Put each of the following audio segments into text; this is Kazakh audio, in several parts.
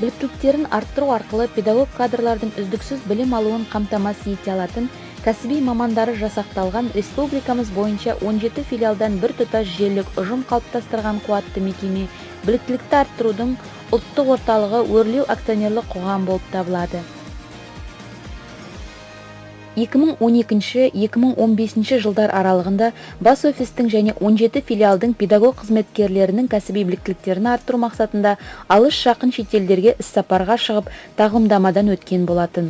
біліктіліктерін арттыру арқылы педагог кадрлардың үздіксіз білім алуын қамтамасыз ете алатын кәсіби мамандары жасақталған республикамыз бойынша 17 филиалдан бір тұтас желілік ұжым қалыптастырған қуатты мекеме біліктілікті арттырудың ұлттық орталығы өрлеу акционерлік қоғам болып табылады. 2012-2015 жылдар аралығында бас офистің және 17 филиалдың педагог қызметкерлерінің кәсіби біліктіліктерін арттыру мақсатында алыс жақын шетелдерге іссапарға шығып тағылымдамадан өткен болатын.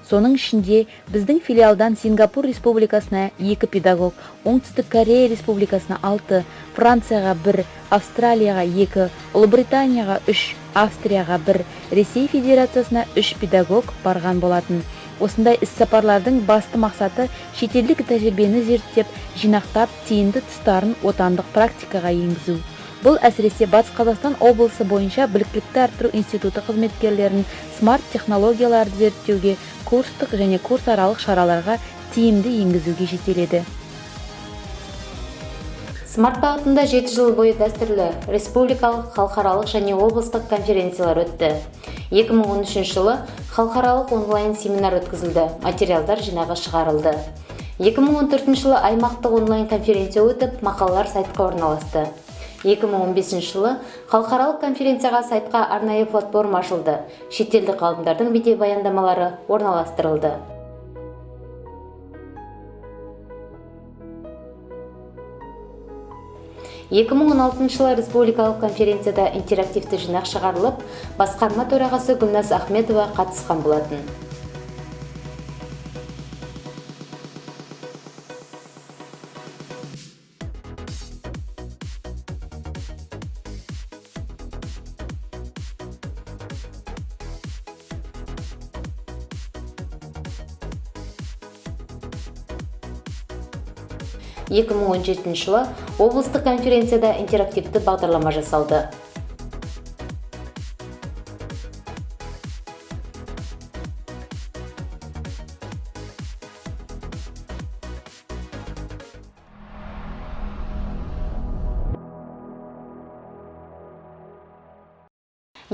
Соның ішінде біздің филиалдан Сингапур республикасына 2 педагог, Оңтүстік Корея республикасына 6, Францияға 1, Австралияға 2, Ұлыбританияға 3, Австрияға 1, Ресей Федерациясына 3 педагог барған болатын. Осындай іссапарлардың басты мақсаты шетелдік тәжірибені зерттеп, жинақтап, тиімді тұстарын отандық практикаға енгізу. Бұл әсіресе Батыс Қазақстан облысы бойынша біліктілікті арттыру институты қызметкерлерін смарт технологияларды зерттеуге, курстық және курсаралық шараларға тиімді енгізуге жетеледі. Смарт бағытында 7 жыл бойы дәстүрлі республикалық, халықаралық және облыстық конференциялар өтті. 2013 жылы халықаралық онлайн семинар өткізілді, материалдар жинағы шығарылды. 2014 жылы аймақтық онлайн конференция өтіп, мақалалар сайтқа орналасты. 2015 жылы халықаралық конференцияға сайтқа арнайы платформа ашылды, шетелдік ғалымдардың видео баяндамалары орналастырылды. 2016 жылы республикалық конференцияда интерактивті жинақ шығарылып, басқарма төрағасы Гүлназ Ахметова қатысқан болатын. – 2017 жылы облыстық конференцияда интерактивті бағдарлама жасалды. –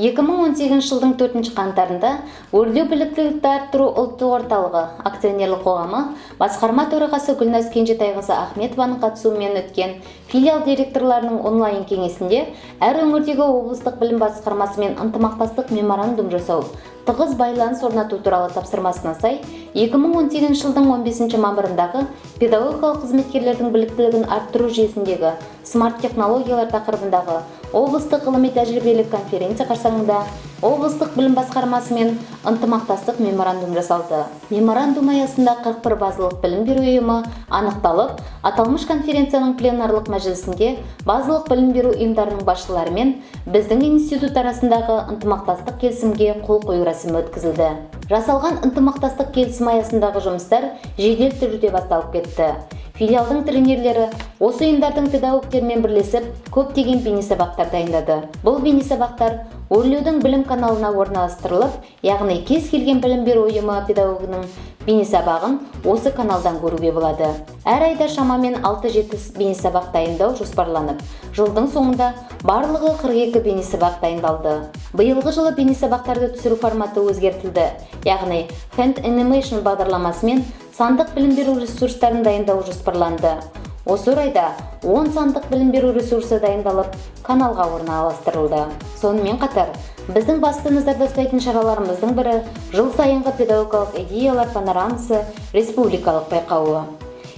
2018 жылдың 4 қаңтарында өрлеу біліктілікті арттыру ұлттық орталығы акционерлік қоғамы басқарма төрағасы Гүлназ Кенжетайқызы Ахметованың қатысуымен өткен филиал директорларының онлайн кеңесінде әр өңірдегі облыстық білім басқармасымен ынтымақтастық меморандум жасау, тығыз байланыс орнату туралы тапсырмасына сай, 2018 жылдың 15 мамырындағы педагогикалық қызметкерлердің біліктілігін арттыру жүйесіндегі смарт технологиялар тақырыбындағы облыстық ғылыми тәжірибелік конференция қарсаңында облыстық білім басқармасымен ынтымақтастық меморандум жасалды. Меморандум аясында 41 базалық білім беру ұйымы анықталып, аталмыш конференцияның пленарлық мәжілісінде базалық білім беру ұйымдарының басшыларымен біздің институт арасындағы ынтымақтастық келісімге қол қою рәсімі өткізілді. Жасалған ынтымақтастық келісім аясындағы жұмыстар жедел түрде басталып кетті. Филиалдың тренерлері осы ұйымдардың педагогтермен бірлесіп көптеген бейнесабақтар дайындады. Бұл бейнесабақтар өрлеудің білім каналына орналастырылып, яғни кез келген білім беру ұйымы педагогының бейнесабағын осы каналдан көруге болады. Әр айда шамамен 6-7 бейнесабақ дайындау жоспарланып, жылдың соңында барлығы 42 бейнесабақ дайындалды. Биылғы жылы бейнесабақтарды түсіру форматы өзгертілді, яғни Hand Animation бағдарламасымен сандық білім беру ресурстарын дайындау жоспарланды. Осы орайда 10 сандық білім беру ресурсы дайындалып, каналға орналастырылды. Сонымен қатар, біздің басты назарда ұстайтын шараларымыздың бірі жыл сайынғы педагогикалық идеялар панорамасы республикалық байқауы.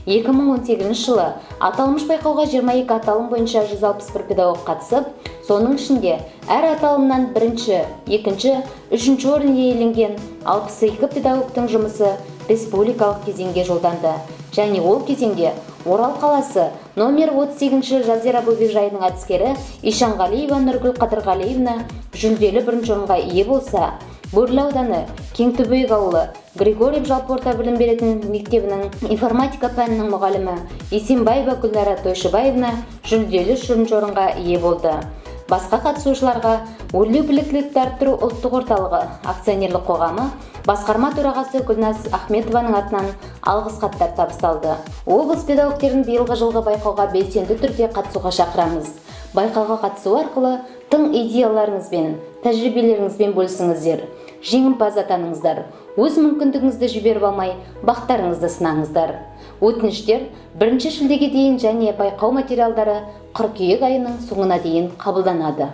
2018 жылы аталмыш байқауға 22 аталым бойынша 161 педагог қатысып, соның ішінде әр аталымнан бірінші, екінші, үшінші орын иеленген 62 педагогтың жұмысы республикалық кезеңге жолданды. Және ол кезеңде Орал қаласы номер 38-ші Жазира Бөбекжайының әдіскері Ишанғалиева Нұргүл Қадырғалиевна жүлделі бірінші орынға ие болса, Бөрлі ауданы Кеңтөбек ауылы Григорьев жалпы орта білім беретін мектебінің информатика пәнінің мұғалімі Есенбаева Гүлнара Тойшыбаевна жүлделі үшінші орынға ие болды. Басқа қатысушыларға өрлеу біліктілікті арттыру ұлттық орталығы акционерлік қоғамы басқарма төрағасы Гүлназ Ахметованың атынан алғыс хаттар табысталды. Облыс педагогтерін биылғы жылғы байқауға белсенді түрде қатысуға шақырамыз. Байқауға қатысу арқылы тың идеяларыңызбен, тәжірибелеріңізбен бөлісіңіздер, жеңімпаз атаныңыздар. Өз мүмкіндігіңізді жіберіп алмай, бақтарыңызды сынаңыздар. Өтініштер 1 шілдеге дейін және байқау материалдары қыркүйек айының соңына дейін қабылданады.